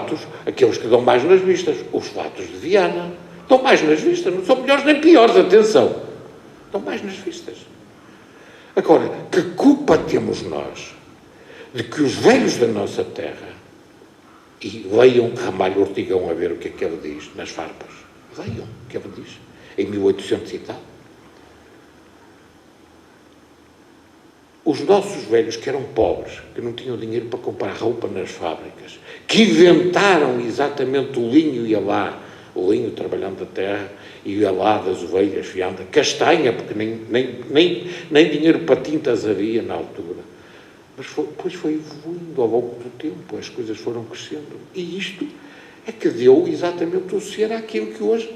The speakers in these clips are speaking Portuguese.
fatos, aqueles que dão mais nas vistas, os fatos de Viana, dão mais nas vistas, não são melhores nem piores, atenção, dão mais nas vistas. Agora, que culpa temos nós de que os velhos da nossa terra, e leiam Ramalho Ortigão a ver o que é que ele diz nas farpas, leiam o que ele diz, em 1800 e tal, os nossos velhos que eram pobres, que não tinham dinheiro para comprar roupa nas fábricas, que inventaram exatamente o linho e a lá, o linho trabalhando a terra e a lá das ovelhas fiando, castanha, porque nem dinheiro para tintas havia na altura. Mas depois foi evoluindo ao longo do tempo, as coisas foram crescendo. E isto é que deu exatamente o ser àquilo que hoje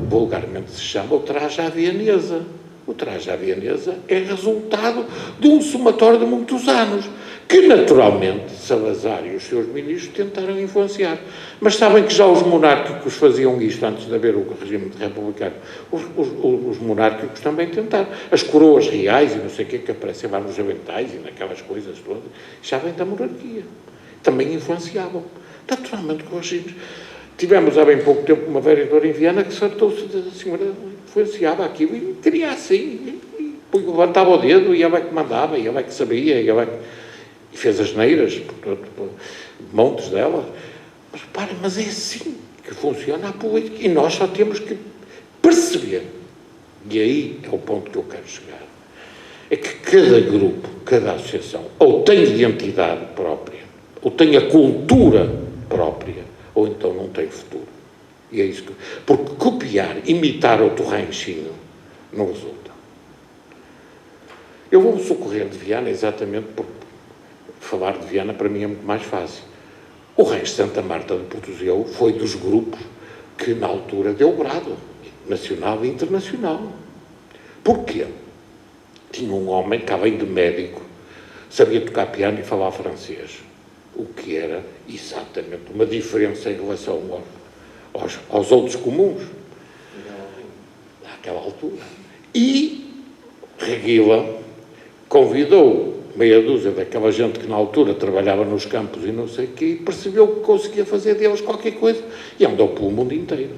vulgarmente se chama o traje à vienesa. O traje à vienesa é resultado de um somatório de muitos anos, que naturalmente Salazar e os seus ministros tentaram influenciar. Mas sabem que já os monárquicos faziam isto antes de haver o regime republicano. Os monárquicos também tentaram. As coroas reais e não sei o que aparecem lá nos aventais e naquelas coisas todas, já vem da monarquia. Também influenciavam. Naturalmente com os regimes. Tivemos há bem pouco tempo uma vereadora em Viana que saltou-se da senhora, influenciava aquilo e queria assim, e levantava o dedo e ela é que mandava, e ela é que sabia, e ela é que... E fez as neiras, portanto, montes delas. Mas reparem, mas é assim que funciona a política. E nós só temos que perceber, e aí é o ponto que eu quero chegar, é que cada grupo, cada associação, ou tem identidade própria, ou tem a cultura própria, ou então não tem futuro. E é isso que... Porque copiar, imitar outro ranchinho, não resulta. Eu vou-me socorrer de Viana exatamente porque falar de Viana para mim é muito mais fácil. O Rancho Santa Marta de Portoselo foi dos grupos que na altura deu brado, nacional e internacional. Porquê? Tinha um homem que, além de médico, sabia tocar piano e falar francês, o que era exatamente uma diferença em relação aos outros comuns, naquela altura. E Reguila convidou meia dúzia daquela gente que na altura trabalhava nos campos e não sei o quê, e percebeu que conseguia fazer deles qualquer coisa, e andou pelo mundo inteiro.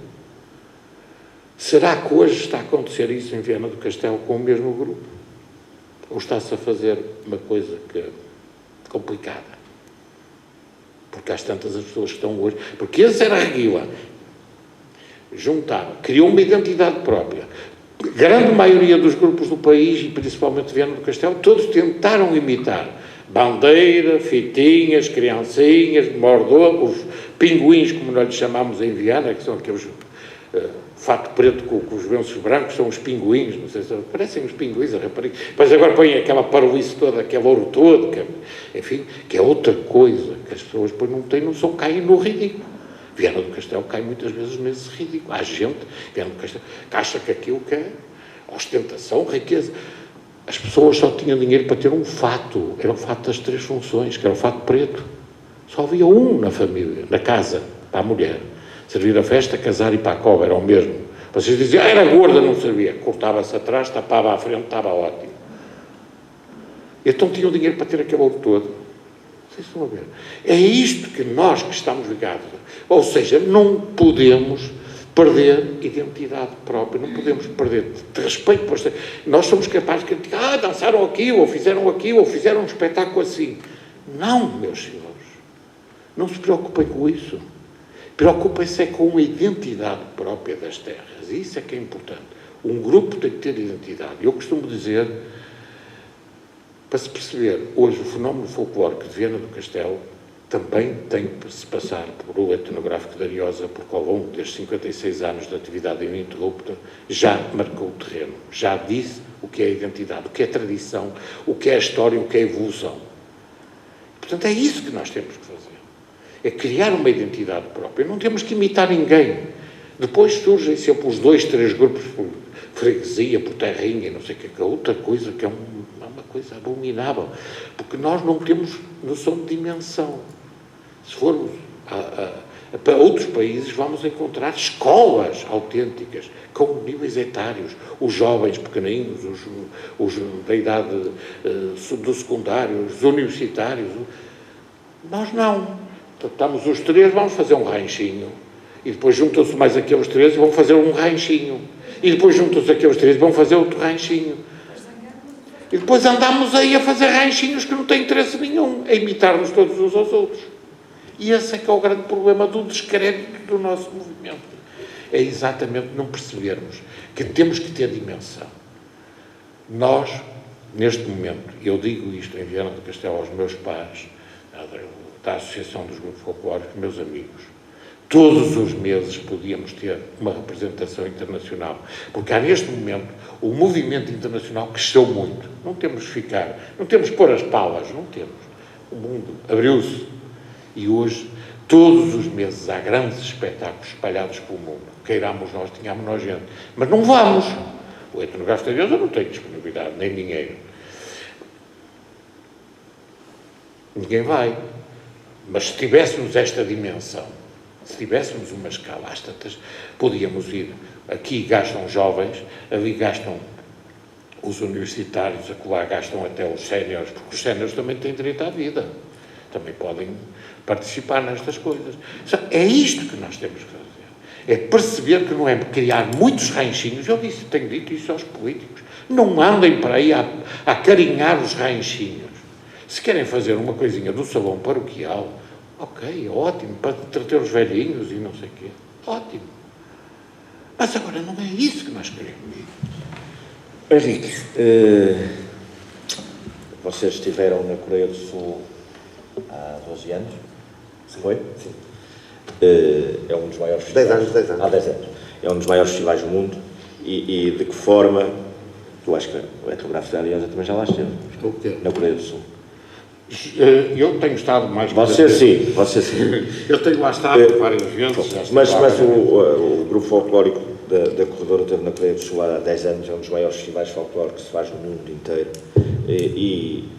Será que hoje está a acontecer isso em Viana do Castelo com o mesmo grupo? Ou está-se a fazer uma coisa complicada? Porque às tantas as pessoas que estão hoje... Porque esse era a Reguila. Juntava, criou uma identidade própria. A grande maioria dos grupos do país, e principalmente Viana do Castelo, todos tentaram imitar bandeira, fitinhas, criancinhas, mordomos, os pinguins, como nós lhes chamamos em Viana, que são aqueles fato preto com os lenços brancos, são os pinguins, não sei se parecem os pinguins, a rapariga. Mas agora põem aquela parvoíce toda, aquele ouro todo, enfim, que é outra coisa, que as pessoas depois não têm noção, caem no ridículo. Viana do Castelo cai muitas vezes nesse ridículo. Há gente, Viana do Castelo, que acha que aquilo que é ostentação, riqueza. As pessoas só tinham dinheiro para ter um fato, era o fato das três funções, que era o fato preto. Só havia um na família, na casa, para a mulher. Servir a festa, casar e para a cova, era o mesmo. Vocês diziam, era gorda, não servia. Cortava-se atrás, tapava à frente, estava ótimo. Então tinham dinheiro para ter aquele ouro todo. Vocês estão a ver? É isto que nós que estamos ligados. Ou seja, não podemos perder identidade própria, não podemos perder de respeito por você. Nós somos capazes de dizer, dançaram aquilo, ou fizeram um espetáculo assim. Não, meus senhores. Não se preocupem com isso. Preocupem-se com a identidade própria das terras. Isso é que é importante. Um grupo tem que ter identidade. Eu costumo dizer, para se perceber, hoje o fenómeno folclórico de Viana do Castelo também tem que se passar por o etnográfico de Ariosa, porque ao longo destes 56 anos de atividade ininterrupta já marcou o terreno, já disse o que é a identidade, o que é a tradição, o que é a história, o que é a evolução. Portanto, é isso que nós temos que fazer. É criar uma identidade própria. Não temos que imitar ninguém. Depois surgem sempre os 2, 3 grupos por freguesia, por terrinha, não sei o que é outra coisa que é uma coisa abominável. Porque nós não temos noção de dimensão. Se formos para outros países, vamos encontrar escolas autênticas, com níveis etários, os jovens pequeninos, os da idade do secundário, os universitários. Nós não. Estamos os três, vamos fazer um ranchinho. E depois juntam-se mais aqueles três e vão fazer um ranchinho. E depois juntam-se aqueles três e vão fazer outro ranchinho. E depois andamos aí a fazer ranchinhos que não têm interesse nenhum, a imitar-nos todos uns aos outros. E esse é que é o grande problema do descrédito do nosso movimento. É exatamente não percebermos que temos que ter dimensão. Nós, neste momento, eu digo isto em Viana do Castelo aos meus pais, da Associação dos Grupos Folclóricos, meus amigos, todos os meses podíamos ter uma representação internacional, porque há neste momento o movimento internacional cresceu muito. Não temos que ficar, não temos que pôr as palas, não temos. O mundo abriu-se e hoje, todos os meses, há grandes espetáculos espalhados pelo mundo. Queiramos nós, tenhamos nós gente, mas não vamos. O Etnogasta Deusa não tem disponibilidade, nem dinheiro. Ninguém vai. Mas se tivéssemos esta dimensão, se tivéssemos uma escala às tantas, podíamos ir. Aqui gastam jovens, ali gastam os universitários, acolá gastam até os séniores, porque os séniores também têm direito à vida. Também podem participar nestas coisas. É isto que nós temos que fazer. É perceber que não é criar muitos ranchinhos. Eu tenho dito isso aos políticos. Não andem para aí a acarinhar os ranchinhos. Se querem fazer uma coisinha do salão paroquial, ok, ótimo, para entreter os velhinhos e não sei o quê. Ótimo. Mas agora não é isso que nós queremos. Henrique, vocês estiveram na Coreia do Sul há 12 anos? Foi? Sim. É um dos maiores festivais. 10 anos. Há 10 anos. É um dos maiores festivais do mundo. E de que forma, eu acho que o Etnográfico da Aliança também já lá esteve. O quê? Na Coreia do Sul. Eu tenho estado mais... Você sim. Eu tenho lá estado várias vezes. Mas o grupo folclórico da Corredora esteve na Coreia do Sul há 10 anos, é um dos maiores festivais folclóricos que se faz no mundo inteiro. E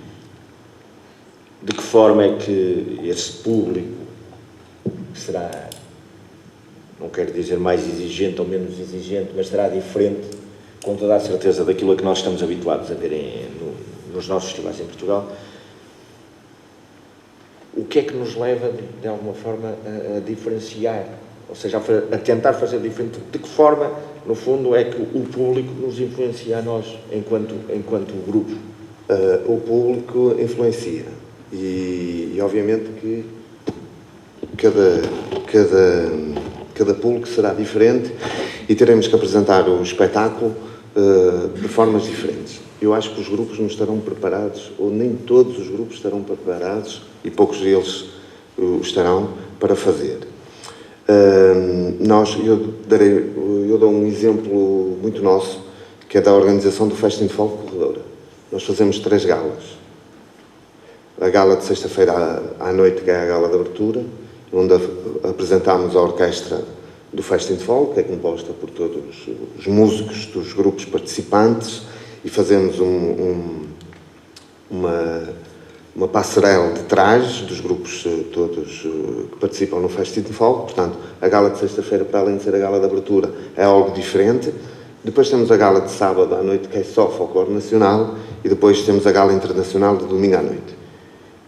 de que forma é que esse público será, não quero dizer mais exigente ou menos exigente, mas será diferente, com toda a certeza, daquilo a que nós estamos habituados a ver nos nossos festivais em Portugal? O que é que nos leva, de alguma forma, a diferenciar, ou seja, a tentar fazer diferente? De que forma, no fundo, é que o público nos influencia a nós, enquanto grupo? O público influencia e obviamente que cada público será diferente e teremos que apresentar o espetáculo de formas diferentes. Eu acho que os grupos não estarão preparados, ou nem todos os grupos estarão preparados, e poucos deles estarão, para fazer. Eu dou um exemplo muito nosso, que é da organização do Festa em Folk Corredora. Nós fazemos 3 galas. A gala de sexta-feira à noite, que é a gala de abertura, onde apresentamos a orquestra do Festa em Folk, que é composta por todos os músicos dos grupos participantes, e fazemos uma passarela de trajes dos grupos todos que participam no Festa em Folk. Portanto, a gala de sexta-feira, para além de ser a gala de abertura, é algo diferente. Depois temos a gala de sábado à noite, que é só folclore nacional, e depois temos a gala internacional de domingo à noite.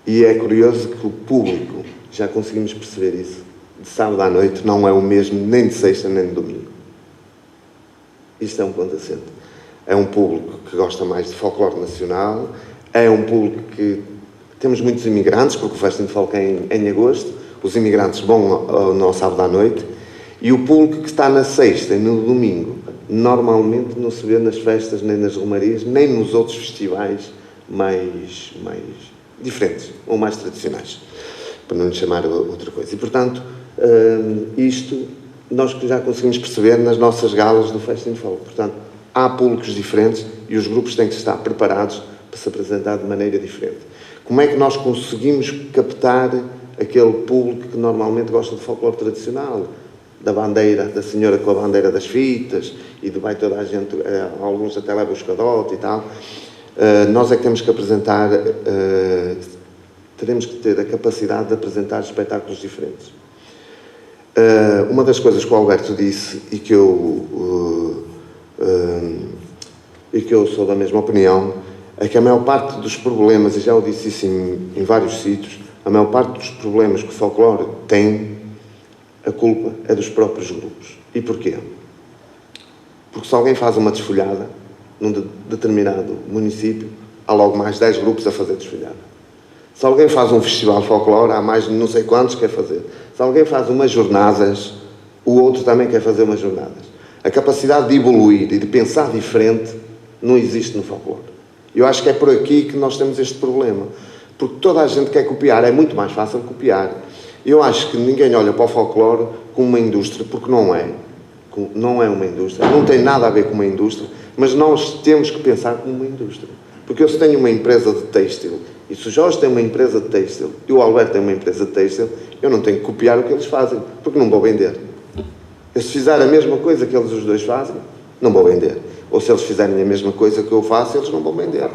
E é curioso que o público, já conseguimos perceber isso, de sábado à noite não é o mesmo nem de sexta nem de domingo. Isto é um ponto assente. É um público que gosta mais de folclore nacional, é um público que... Temos muitos imigrantes, porque o Festa em Folk é em agosto, os imigrantes vão ao sábado à noite, e o público que está na sexta e no domingo, normalmente não se vê nas festas, nem nas romarias, nem nos outros festivais mais diferentes, ou mais tradicionais, para não lhe chamar outra coisa. E, portanto, isto nós já conseguimos perceber nas nossas galas do Festa em Folk. Portanto, há públicos diferentes e os grupos têm que estar preparados para se apresentar de maneira diferente. Como é que nós conseguimos captar aquele público que normalmente gosta de folclore tradicional? Da bandeira, da senhora com a bandeira das fitas, e vai toda a gente, alguns até levam o escadote e tal. Nós é que temos que apresentar, teremos que ter a capacidade de apresentar espetáculos diferentes. Uma das coisas que o Alberto disse, e que eu sou da mesma opinião, é que a maior parte dos problemas, e já o disse isso em vários sítios, A maior parte dos problemas que o folclore tem, a culpa é dos próprios grupos. E porquê? Porque se alguém faz uma desfolhada num determinado município, há logo mais 10 grupos a fazer desfolhada. Se alguém faz um festival de folclore, há mais de não sei quantos que quer fazer. Se alguém faz umas jornadas, o outro também quer fazer umas jornadas. A capacidade de evoluir e de pensar diferente não existe no folclore. Eu acho que é por aqui que nós temos este problema. Porque toda a gente quer copiar, é muito mais fácil copiar. Eu acho que ninguém olha para o folclore como uma indústria, porque não é. Não é uma indústria, não tem nada a ver com uma indústria, mas nós temos que pensar como uma indústria. Porque eu se tenho uma empresa de têxtil, e se o Jorge tem uma empresa de têxtil, e o Alberto tem uma empresa de têxtil, eu não tenho que copiar o que eles fazem, porque não vou vender. Eu se fizer a mesma coisa que eles os dois fazem, não vou vender. Ou se eles fizerem a mesma coisa que eu faço, eles não vão vender.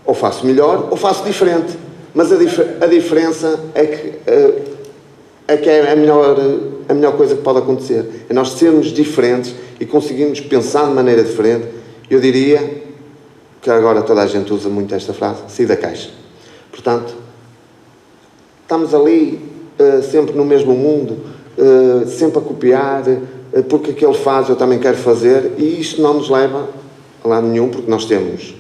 Ou faço melhor, ou faço diferente. Mas a diferença é que é a melhor coisa que pode acontecer. É nós sermos diferentes e conseguirmos pensar de maneira diferente. Eu diria que agora toda a gente usa muito esta frase, sair da caixa. Portanto, estamos ali sempre no mesmo mundo, sempre a copiar, porque aquele faz eu também quero fazer, e isto não nos leva a lado nenhum, porque nós temos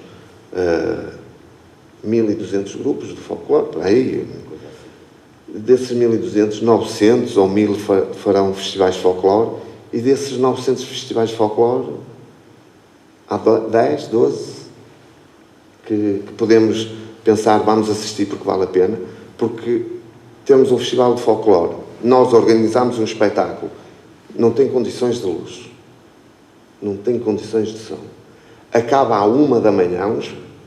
1.200 grupos de folclore, por aí. Desses 1.200, 900 ou 1.000 farão festivais de folclore, e desses 900 festivais de folclore, há 10, 12 que podemos pensar, vamos assistir porque vale a pena, porque temos um festival de folclore, nós organizamos um espetáculo, não tem condições de luz, não tem condições de som, acaba à 1 da manhã,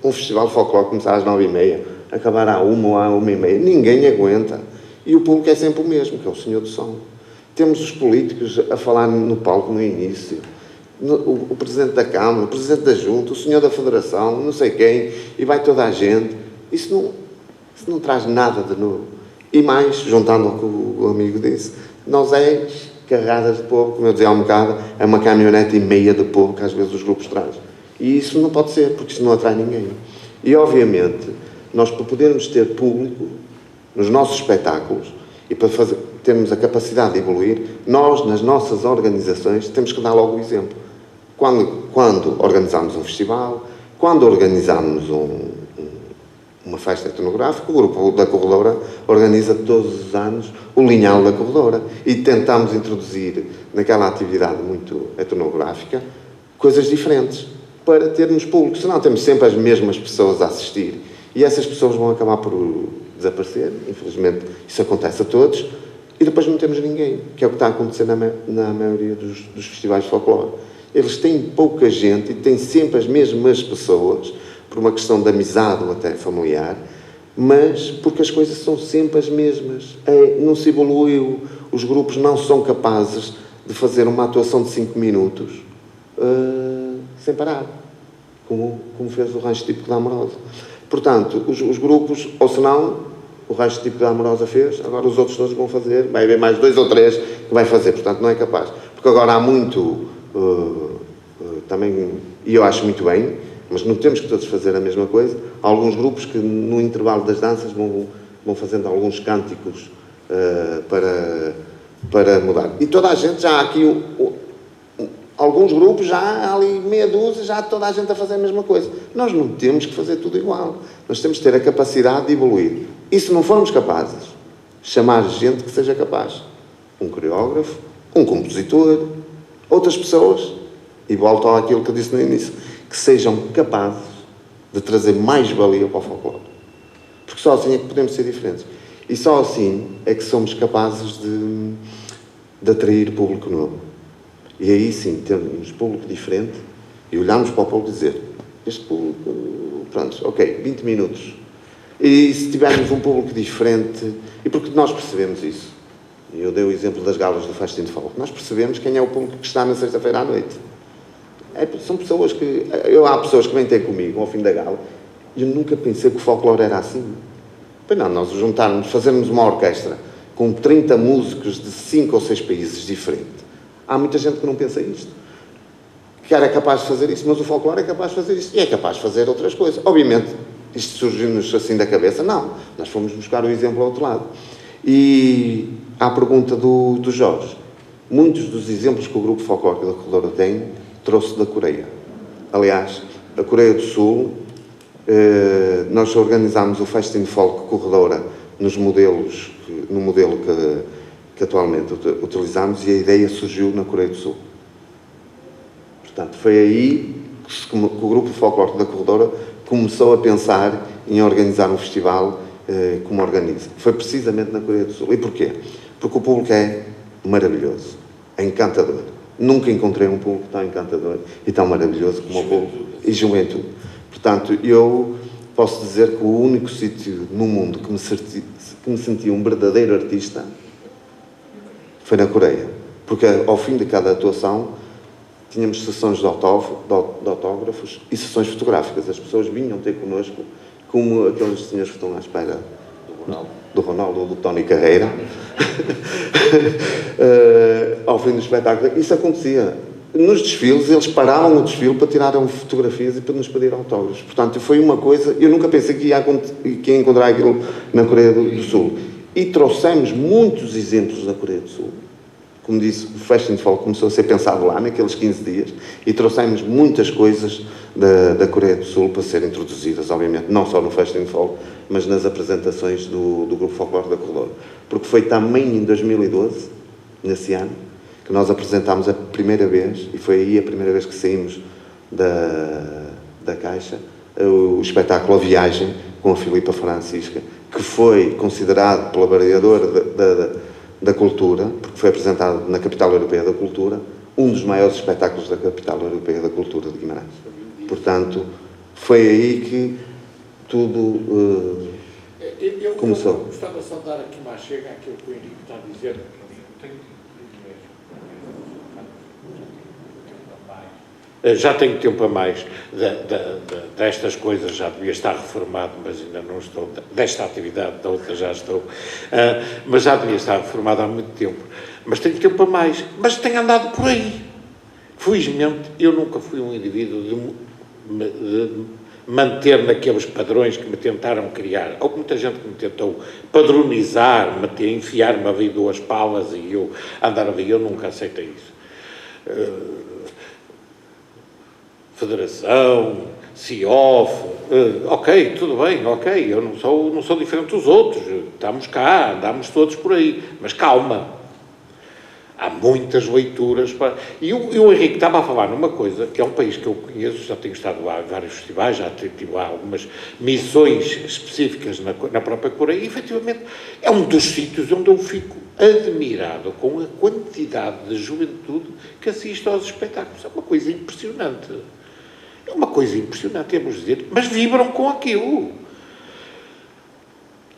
um festival de folclore começar às 9h30, acabar à 1 ou à 1h30, ninguém aguenta. E o público é sempre o mesmo, que é o senhor do som. Temos os políticos a falar no palco no início, o Presidente da Câmara, o Presidente da Junta, o senhor da Federação, não sei quem, e vai toda a gente. Isso não traz nada de novo. E mais, juntando ao que o amigo disse, nós é carregadas de povo, como eu dizia há um bocado, é uma caminhonete e meia de povo que às vezes os grupos trazem. E isso não pode ser, porque isso não atrai ninguém. E, obviamente, nós para podermos ter público nos nossos espetáculos e para termos a capacidade de evoluir, nós, nas nossas organizações, temos que dar logo o exemplo. Quando organizamos um festival, quando organizamos uma festa etnográfica, o grupo da Corredora organiza todos os anos o Linhal da Corredora e tentamos introduzir naquela atividade muito etnográfica coisas diferentes para termos público, senão temos sempre as mesmas pessoas a assistir e essas pessoas vão acabar por desaparecer, infelizmente isso acontece a todos, e depois não temos ninguém, que é o que está a acontecer na maioria dos festivais de folclore. Eles têm pouca gente e têm sempre as mesmas pessoas, por uma questão de amizade ou até familiar, mas porque as coisas são sempre as mesmas. Não se evoluiu, os grupos não são capazes de fazer uma atuação de 5 minutos sem parar, como fez o Rancho Típico da Amorosa. Portanto, os grupos, ou senão, o Rancho Típico da Amorosa fez, agora os outros todos vão fazer, vai haver mais 2 ou 3 que vai fazer, portanto não é capaz. Porque agora há muito, também, e eu acho muito bem, mas não temos que todos fazer a mesma coisa, há alguns grupos que no intervalo das danças vão fazendo alguns cânticos para mudar. E toda a gente, já há aqui alguns grupos, já há ali meia dúzia, já há toda a gente a fazer a mesma coisa. Nós não temos que fazer tudo igual. Nós temos que ter a capacidade de evoluir. E se não formos capazes, chamar gente que seja capaz. Um coreógrafo, um compositor, outras pessoas, e volto àquilo que eu disse no início, que sejam capazes de trazer mais valia para o folclore. Porque só assim é que podemos ser diferentes. E só assim é que somos capazes de atrair público novo. E aí sim, temos público diferente e olhamos para o público e dizer, este público, pronto, ok, 20 minutos. E se tivermos um público diferente, e porque nós percebemos isso, e eu dei o exemplo das galas do Festim de Folk, nós percebemos quem é o público que está na sexta-feira à noite. São pessoas que, há pessoas que vêm ter comigo ao fim da gala, e eu nunca pensei que o folclore era assim. Pois não, nós juntarmos, fazermos uma orquestra com 30 músicos de 5 ou 6 países diferentes. Há muita gente que não pensa isto. Que era capaz de fazer isso, mas o folclore é capaz de fazer isso. E é capaz de fazer outras coisas. Obviamente, isto surgiu-nos assim da cabeça. Não, nós fomos buscar o exemplo ao outro lado. E à pergunta do Jorge, muitos dos exemplos que o Grupo Folclórico da Corredora tem, trouxe da Coreia. Aliás, a Coreia do Sul, nós organizámos o Festin Folk Corredora no modelo que atualmente utilizamos, e a ideia surgiu na Coreia do Sul. Portanto, foi aí que o Grupo Folclórico da Corredora começou a pensar em organizar um festival como organiza. Foi precisamente na Coreia do Sul. E porquê? Porque o público é maravilhoso, é encantador. Nunca encontrei um público tão encantador e tão maravilhoso como o público e juventude. Portanto, eu posso dizer que o único sítio no mundo que me senti um verdadeiro artista foi na Coreia. Porque ao fim de cada atuação tínhamos sessões de autógrafos e sessões fotográficas. As pessoas vinham ter connosco como aqueles senhores que estão à espera do Ronaldo ou do Tony Carreira. Ao fim do espetáculo, isso acontecia. Nos desfiles, eles paravam o desfile para tirarem fotografias e para nos pedir autógrafos. Portanto, foi uma coisa... Eu nunca pensei que ia encontrar aquilo na Coreia do Sul. E trouxemos muitos exemplos da Coreia do Sul. Como disse, o Fashion Folk começou a ser pensado lá, naqueles 15 dias, e trouxemos muitas coisas da Coreia do Sul para serem introduzidas, obviamente, não só no Fashion Folk, mas nas apresentações do Grupo Folclórico da Corredora. Porque foi também em 2012, nesse ano, que nós apresentámos a primeira vez, e foi aí a primeira vez que saímos da caixa, o espetáculo A Viagem, com a Filipa Francisca, que foi considerado pela variadora da cultura, porque foi apresentado na Capital Europeia da Cultura, um dos maiores espetáculos da Capital Europeia da Cultura de Guimarães. Portanto, foi aí que tudo começou. Eu gostava só de dar aqui uma chega àquilo que o Henrique está a dizer. Já tenho tempo a mais destas coisas, já devia estar reformado, mas ainda não estou, desta atividade, da outra já estou, mas já devia estar reformado há muito tempo. Mas tenho tempo a mais, mas tenho andado por aí. Felizmente, eu nunca fui um indivíduo de manter naqueles padrões que me tentaram criar. Houve muita gente que me tentou padronizar, enfiar-me ali duas palas e eu andar ali, eu nunca aceitei isso. Federação, CIOF, ok, tudo bem, ok, eu não sou diferente dos outros, estamos cá, andamos todos por aí, mas calma, há muitas leituras para... E o Henrique estava a falar numa coisa, que é um país que eu conheço, já tenho estado lá em vários festivais, já tive lá algumas missões específicas na própria Coreia, e efetivamente é um dos sítios onde eu fico admirado com a quantidade de juventude que assiste aos espetáculos. É uma coisa impressionante. É uma coisa impressionante, temos de dizer, mas vibram com aquilo.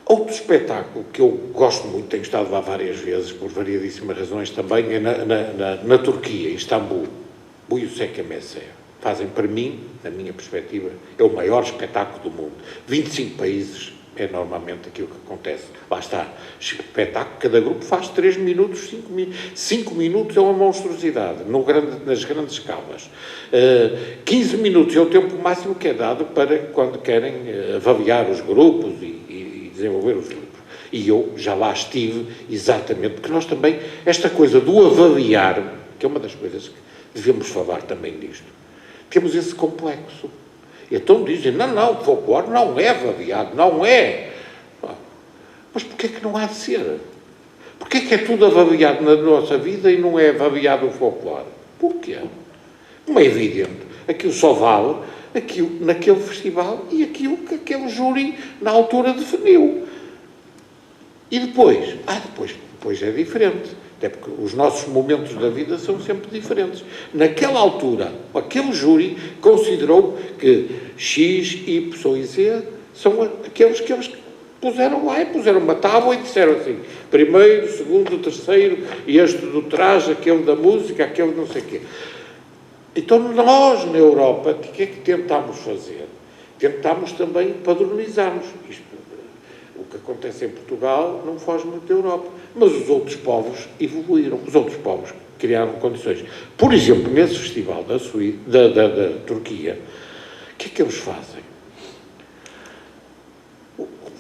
Outro espetáculo que eu gosto muito, tenho estado lá várias vezes, por variadíssimas razões também, é na Turquia, em Istambul, Bu Yüksek Messe. Fazem, para mim, na minha perspectiva, é o maior espetáculo do mundo. 25 países é normalmente aquilo que acontece. Lá está, espetáculo, cada grupo faz 3 minutos, 5 minutos. 5 minutos é uma monstruosidade, nas grandes escalas. 15 minutos é o tempo máximo que é dado para quando querem avaliar os grupos e desenvolver os grupos. E eu já lá estive, exatamente, porque nós também, esta coisa do avaliar, que é uma das coisas que devemos falar também nisto, temos esse complexo. Então dizem, não, o folclore não é avaliado, não é. Mas porquê que não há de ser? Porquê que é tudo avaliado na nossa vida e não é avaliado o folclore? Porquê? Como é evidente, aquilo só vale aquilo naquele festival e aquilo que aquele júri na altura definiu. E depois? Depois é diferente. Até porque os nossos momentos da vida são sempre diferentes. Naquela altura, aquele júri considerou que X, Y e Z são aqueles que eles puseram lá e puseram uma tábua e disseram assim, primeiro, segundo, terceiro, e este do traje, aquele da música, aquele não sei o quê. Então nós, na Europa, o que é que tentámos fazer? Tentámos também padronizarmos. O que acontece em Portugal não foge muito da Europa. Mas os outros povos evoluíram. Os outros povos criaram condições. Por exemplo, nesse festival da Turquia, o que é que eles fazem?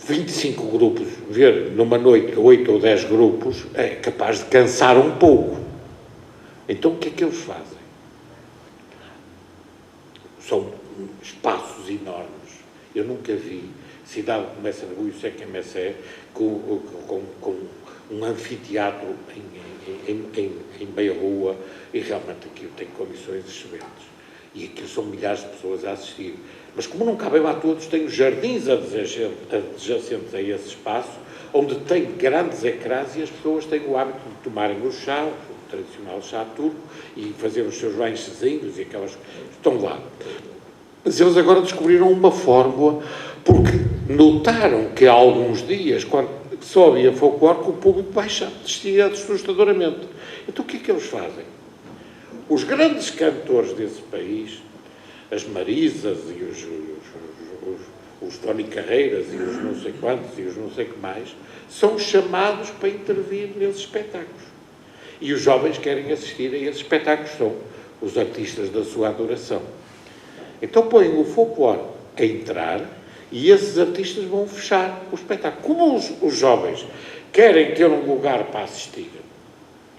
25 grupos, ver numa noite 8 ou 10 grupos, é capaz de cansar um pouco. Então o que é que eles fazem? São espaços enormes. Eu nunca vi cidade como essa de Buiuseque-Messé com um anfiteatro em meia-rua, e realmente aquilo tem condições excelentes. E aquilo são milhares de pessoas a assistir. Mas como não cabem lá todos, tem os jardins adjacentes a esse espaço, onde tem grandes ecrãs e as pessoas têm o hábito de tomarem o chá, o tradicional chá turco, e fazer os seus lanchezinhos e aquelas... Estão lá. Mas eles agora descobriram uma fórmula, porque notaram que há alguns dias, quando só havia folclore, que o público descia assustadoramente. Então o que é que eles fazem? Os grandes cantores desse país, as Marisas e os Tony Carreiras e os não sei quantos e os não sei que mais, são chamados para intervir nesses espetáculos. E os jovens querem assistir a esses espetáculos, são os artistas da sua adoração. Então põem o folclore a entrar e esses artistas vão fechar o espetáculo. Como os jovens querem ter um lugar para assistir,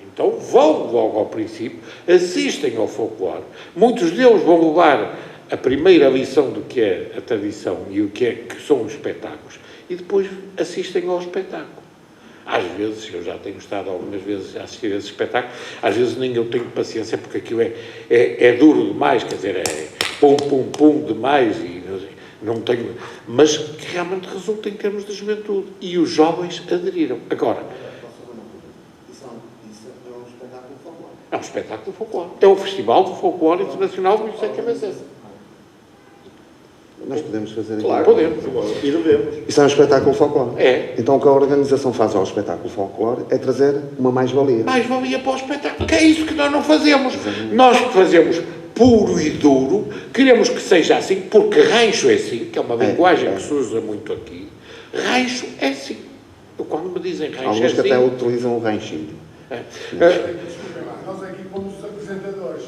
então vão logo ao princípio, assistem ao folclore, muitos deles vão levar a primeira lição do que é a tradição e o que são os espetáculos, e depois assistem ao espetáculo. Às vezes, eu já tenho estado algumas vezes a assistir a esse espetáculo, às vezes nem eu tenho paciência, porque aquilo é duro demais, quer dizer, é pum, pum, pum demais, e não tenho, mas que realmente resulta em termos de juventude. E os jovens aderiram. Agora, Isso é um espetáculo folclore. é um espetáculo de folclore. É o Festival de Folclore Internacional do Buiuseque-Messé. Nós podemos fazer aqui. Claro, podemos. E devemos. Isso é um espetáculo folclore. É. Então o que a organização faz ao espetáculo folclore é trazer uma mais-valia. Mais valia para o espetáculo, que é isso que nós não fazemos. Nós que fazemos puro e duro, queremos que seja assim, porque rancho é assim, que é uma linguagem que se usa muito aqui. Rancho é assim. Quando me dizem rancho Alguns é que assim... até utilizam o ranchinho. Desculpem lá, nós aqui pomos os apresentadores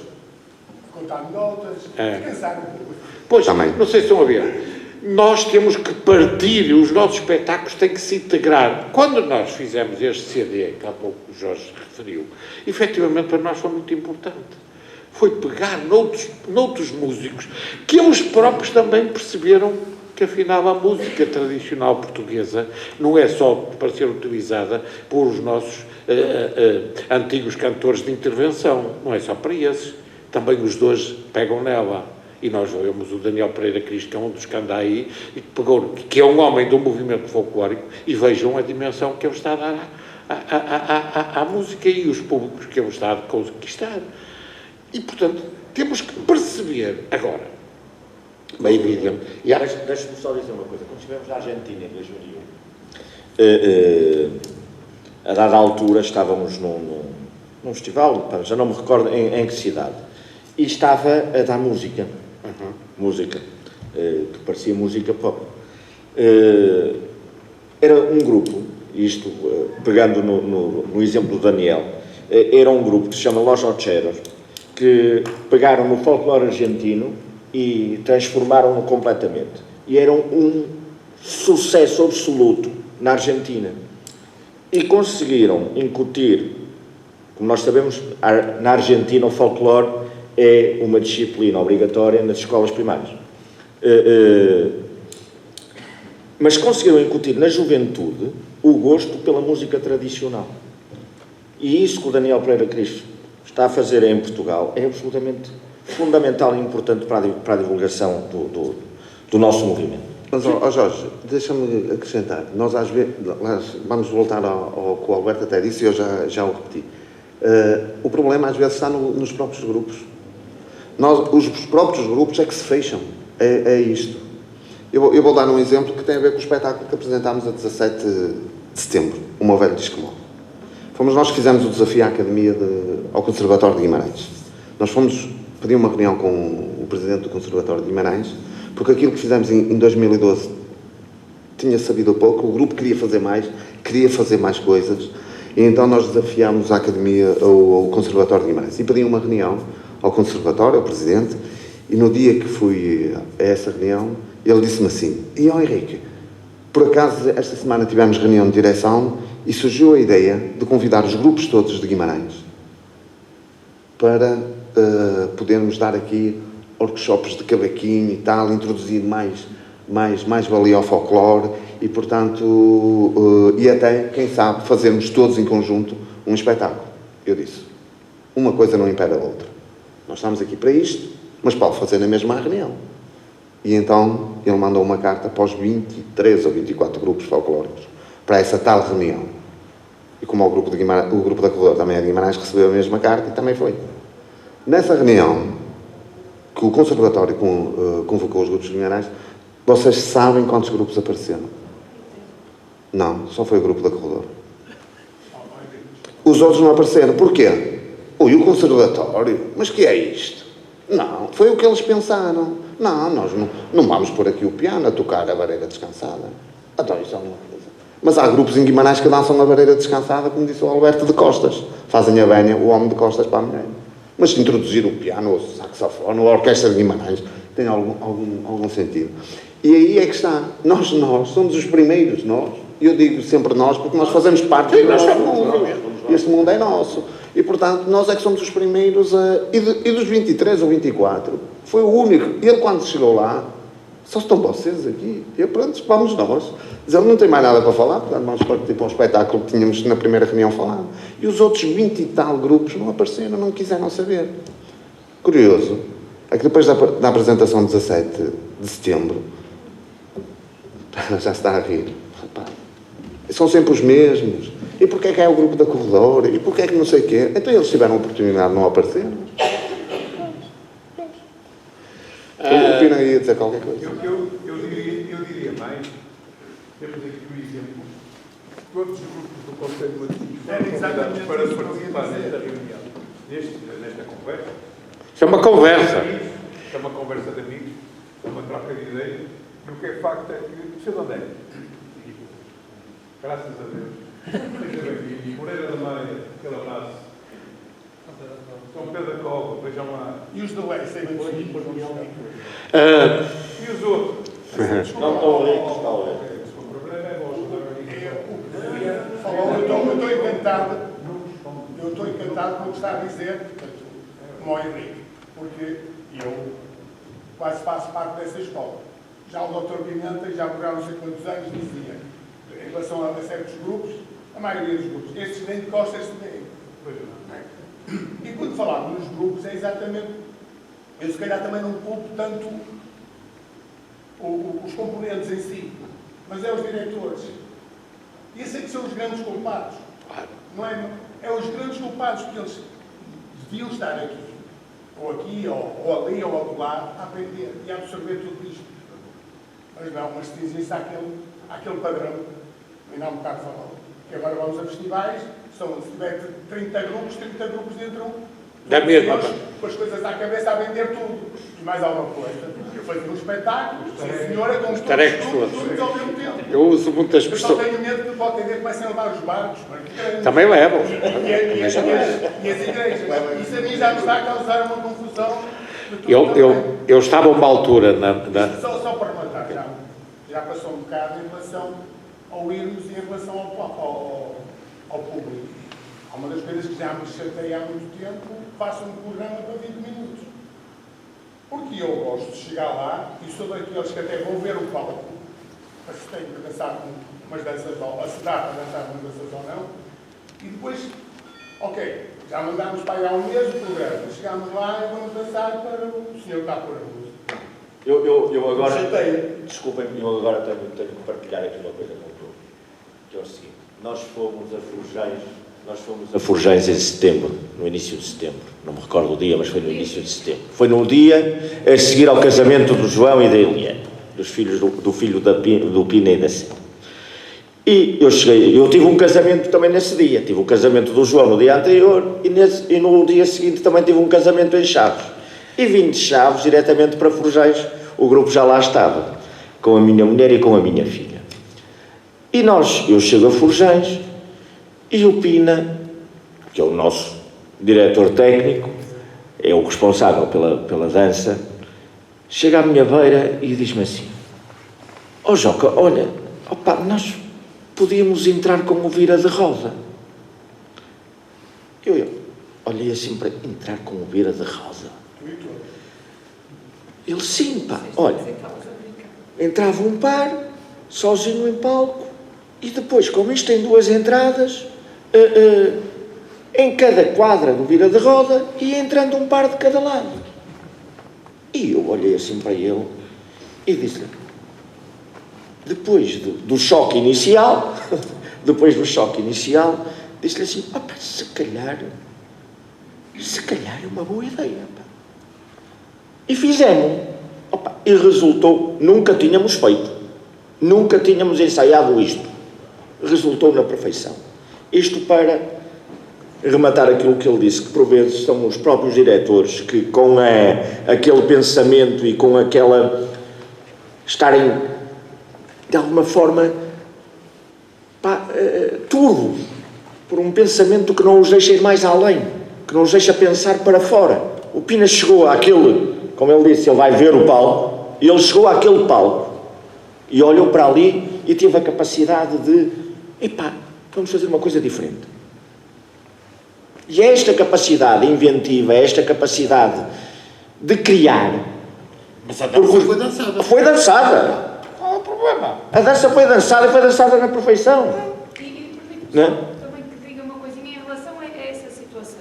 a contar notas, descansar um pouco. Pois, Também. não sei se estão a ver. Nós temos que partir, os nossos espetáculos têm que se integrar. Quando nós fizemos este CD, que há pouco o Jorge referiu, efetivamente para nós foi muito importante. Foi pegar noutros músicos que eles próprios também perceberam que afinal a música tradicional portuguesa não é só para ser utilizada por os nossos antigos cantores de intervenção, não é só para esses. Também os dois pegam nela. E nós vemos o Daniel Pereira Cristo, que é um dos que anda aí, e que é um homem do movimento folclórico, e vejam a dimensão que ele está a dar à música e os públicos que ele está a conquistar. E, portanto, temos que perceber agora, bem evidente. Deixa-me só dizer uma coisa. Quando estivemos na Argentina em 2001, a dada altura estávamos num festival, já não me recordo em que cidade, e estava a dar música. Música, que parecia música pop. Era um grupo, isto pegando no exemplo do Daniel, era um grupo que se chama Los Ocheros, que pegaram no folclore argentino e transformaram-no completamente. E eram um sucesso absoluto na Argentina. E conseguiram incutir, como nós sabemos, na Argentina o folclore é uma disciplina obrigatória nas escolas primárias. Mas conseguiram incutir na juventude o gosto pela música tradicional. E isso que o Daniel Pereira Cristo está a fazer em Portugal é absolutamente fundamental e importante para a divulgação do nosso movimento. Mas, Jorge, deixa-me acrescentar. Nós, às vezes, vamos voltar ao que o Alberto até disse e eu já o repeti. O problema, às vezes, está nos próprios grupos. Os próprios grupos é que se fecham. É isto. Eu vou dar um exemplo que tem a ver com o espetáculo que apresentámos a 17 de setembro, O Meu Velho Disco Móvel. Fomos nós que fizemos o desafio à Academia ao Conservatório de Guimarães. Nós fomos pedir uma reunião com o Presidente do Conservatório de Guimarães, porque aquilo que fizemos em 2012 tinha sabido pouco, o grupo queria fazer mais coisas, e então nós desafiámos a Academia ao Conservatório de Guimarães. E pedi uma reunião ao Conservatório, ao Presidente, e no dia que fui a essa reunião, ele disse-me assim: e ó Henrique, Por acaso, esta semana tivemos reunião de direção e surgiu a ideia de convidar os grupos todos de Guimarães para podermos dar aqui workshops de cavaquinho e tal, introduzir mais valia ao folclore e, portanto, e até, quem sabe, fazermos todos em conjunto um espetáculo. Eu disse, uma coisa não impede a outra. Nós estamos aqui para isto, mas pode fazer na mesma reunião. E então ele mandou uma carta para os 23 ou 24 grupos folclóricos para essa tal reunião. E como o grupo da Corredor também é de Guimarães, recebeu a mesma carta e também foi. Nessa reunião, que o Conservatório convocou os grupos de Guimarães, vocês sabem quantos grupos apareceram? Não, só foi o grupo da Corredor. Os outros não apareceram. Porquê? Ui, o Conservatório? Mas que é isto? Não, foi o que eles pensaram. Não, nós não vamos pôr aqui o piano a tocar a vareira descansada. Então isso é uma coisa. Mas há grupos em Guimarães que dançam a vareira descansada, como disse o Alberto de Costas. Fazem a venha, o homem de costas para a mulher. Mas se introduzir o piano, o saxofone, a orquestra de Guimarães, tem algum sentido. E aí é que está. Nós somos os primeiros, nós. Eu digo sempre nós, porque nós fazemos parte do nosso mundo. Este mundo é nosso. E, portanto, nós é que somos os primeiros e dos 23 ou 24, foi o único. Ele, quando chegou lá, só estão vocês aqui. E, pronto, vamos nós. Mas ele não tem mais nada para falar, portanto, vamos partir para um espetáculo que tínhamos na primeira reunião falado. E os outros 20 e tal grupos não apareceram, não quiseram saber. Curioso é que depois da apresentação de 17 de setembro, já se está a rir. Rapaz, são sempre os mesmos. E porquê é que é o grupo da Corredor? E porquê é que não sei o quê? Então eles tiveram a oportunidade de não aparecer. O Pina ia dizer qualquer coisa. Eu diria mais, temos aqui o exemplo, todos os grupos do Conselho Legislativo foram convidados para participar nesta reunião, nesta conversa. Isso é uma conversa. Isto é uma conversa de amigos, é uma troca de ideias, e o que é facto é que, sei de onde é? Graças a Deus. Seja bem-vindo. Moreira da Maia, aquele abraço. São Pedro da Cova, vejam lá. E os do Leite, sei bem. E os outros? Não estão ricos, estão O problema é vosso. Eu estou encantado com o que está a dizer, como o Henrique, porque eu quase faço parte dessa escola. Já o Dr. Pimenta, já por não sei quantos anos, dizia, em relação a certos grupos, a maioria dos grupos, estes nem de costas se têm. E quando falamos nos grupos, é exatamente, eu se calhar também não culpo tanto os componentes em si, mas é os diretores. E esses é que são os grandes culpados. Não é? É os grandes culpados, porque eles deviam estar aqui, ou ali, ou acolá, a aprender e a absorver tudo isto. Mas não, mas dizem-se àquele padrão, ainda há um bocado falou, que agora vamos a festivais, se tiver 30 grupos entram da mesma. Com as coisas à cabeça a vender tudo. E mais alguma coisa. Eu fazia um espetáculo, sim senhora, com todos os grupos ao mesmo tempo. Eu uso muitas pessoas. Eu só tenho medo que pode ter comecem a levar os barcos. Também levam. E as igrejas. Isso a mim já me está a causar uma confusão. Eu estava a uma altura Só para rematar, já passou um bocado em relação ao irmos e em relação ao público. Há uma das coisas que já me chateia há muito tempo, faço um programa para 20 minutos. Porque eu gosto de chegar lá e sou daqueles que até vão ver o palco, mas se tenho que dançar com umas danças, se dá para dançar com danças ou não, e depois, ok, já mandámos para aí há um mês o programa, chegámos lá e vamos dançar para o senhor que está por a música. Eu agora, chateia. desculpem, eu agora tenho que partilhar aqui uma coisa com o Bruno, que é o seguinte, nós fomos a Forjães em setembro, no início de setembro, não me recordo o dia, mas foi no início de setembro. Foi no dia a seguir ao casamento do João e da Eliane, dos filhos do filho do Pina e da Célia. E eu tive um casamento também nesse dia, tive o casamento do João no dia anterior e no dia seguinte também tive um casamento em Chaves. E vim de Chaves diretamente para Forjães, o grupo já lá estava, com a minha mulher e com a minha filha. E eu chego a Forjães e o Pina, que é o nosso diretor técnico, é o responsável pela dança, chega à minha beira e diz-me assim: ó Joca, olha, opa, nós podíamos entrar com o vira de roda. Eu olhei assim para entrar com o vira de roda. Ele, sim, pá, olha, entrava um par, sozinho em palco, e depois, como isto tem 2 entradas, em cada quadra do vira de roda, ia entrando um par de cada lado. E eu olhei assim para ele e disse-lhe, depois do choque inicial, disse-lhe assim, opa, se calhar é uma boa ideia, pá. E fizemos. Opa, e resultou, nunca tínhamos feito, nunca tínhamos ensaiado isto. Resultou na perfeição. Isto para rematar aquilo que ele disse, que por vezes são os próprios diretores que com aquele pensamento e com aquela... estarem, de alguma forma, turvos por um pensamento que não os deixa ir mais além, que não os deixa pensar para fora. O Pina chegou àquele, como ele disse, ele vai ver o palco, e ele chegou àquele palco e olhou para ali e teve a capacidade de, vamos fazer uma coisa diferente. E esta capacidade inventiva, esta capacidade de criar... Mas a dança foi dançada. Foi dançada. Qual é o problema? A dança foi dançada e foi dançada na perfeição. E permite-me Não? também que diga uma coisinha em relação a essa situação.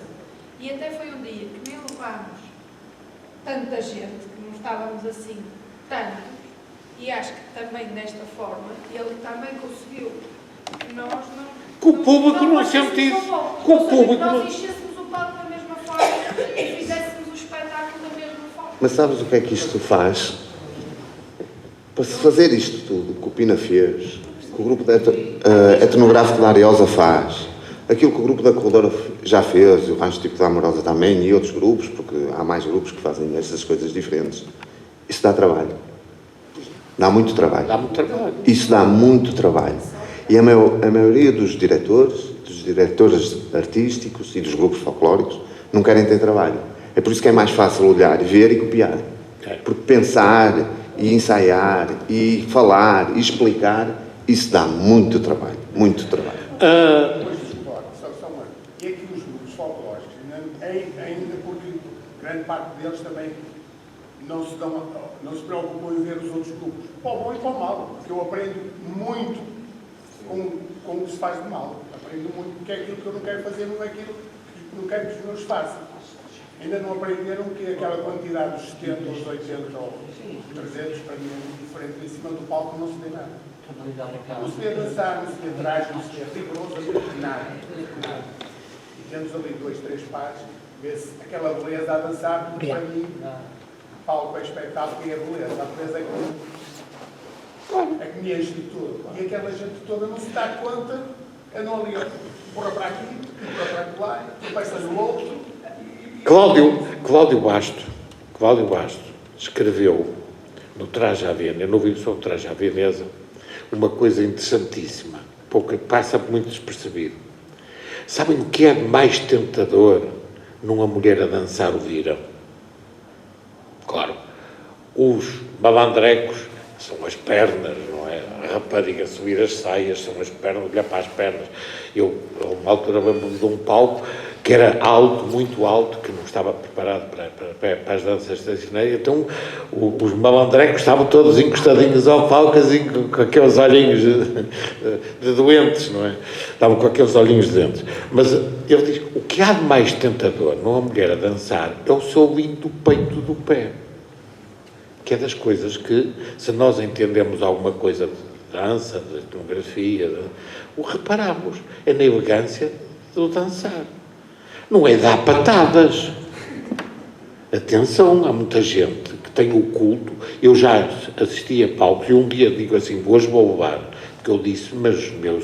E até foi um dia que nem levámos tanta gente, que não estávamos assim tanto, e acho que também desta forma ele também conseguiu que nós não... Que o público não sente isso. Que o público nós não... enchêssemos o palco da mesma forma e fizéssemos o espetáculo da mesma forma. Mas sabes o que é que isto faz? Para se fazer isto tudo que o Pina fez, que o grupo etnográfico da Ariosa faz, aquilo que o grupo da Corredora já fez, o Rancho Tipo da Amorosa também, e outros grupos, porque há mais grupos que fazem essas coisas diferentes, isso dá trabalho. Dá muito trabalho. Dá muito trabalho. Isso dá muito trabalho. E a maioria dos diretores artísticos e dos grupos folclóricos não querem ter trabalho. É por isso que é mais fácil olhar, ver e copiar. Porque pensar e ensaiar e falar e explicar, isso dá muito trabalho. Muito trabalho. E aqui os grupos folclóricos, ainda porque grande parte deles também não se preocupam em ver os outros grupos, para o bom e para o mal, porque eu aprendo muito com o que se faz de mal. Aprendo muito porque é aquilo que eu não quero fazer, não é aquilo que não quero que os meus façam. Ainda não aprenderam que aquela quantidade dos 70, os 80 ou 300 para mim é muito diferente. Em cima do palco não se vê nada. Não se vê dançar, não se vê traje, não se vê rigorosamente nada. E temos ali 2, 3 pares, vê-se aquela beleza a dançar, porque para mim, palco é espetáculo e é beleza. A beleza é que me enche de tudo. E aquela gente toda não se dá conta, andam ali, porra para aqui, porra para lá, pensa no outro. Cláudio Basto escreveu no Traje à Veneza, no livro sobre o Traje à Veneza, uma coisa interessantíssima, pouco passa muito despercebido. Sabem o que é mais tentador numa mulher a dançar o vira? Claro, os malandrecos são as pernas, não é? A rapariga subir as saias, são as pernas, olhar para as pernas. Eu, a uma altura, lembro-me de um palco que era alto, muito alto, que não estava preparado para as danças tradicionais, então os malandrecos estavam todos encostadinhos ao palco, assim, com aqueles olhinhos de doentes, não é? Estavam com aqueles olhinhos de doentes. Mas ele diz, o que há de mais tentador numa mulher a dançar é o solinho do peito do pé. Que é das coisas que, se nós entendemos alguma coisa de dança, de etnografia, o reparamos. É na elegância do dançar. Não é dar patadas. Atenção, há muita gente que tem o culto. Eu já assisti a palcos e um dia digo assim, hoje vou levar, porque eu disse, mas meus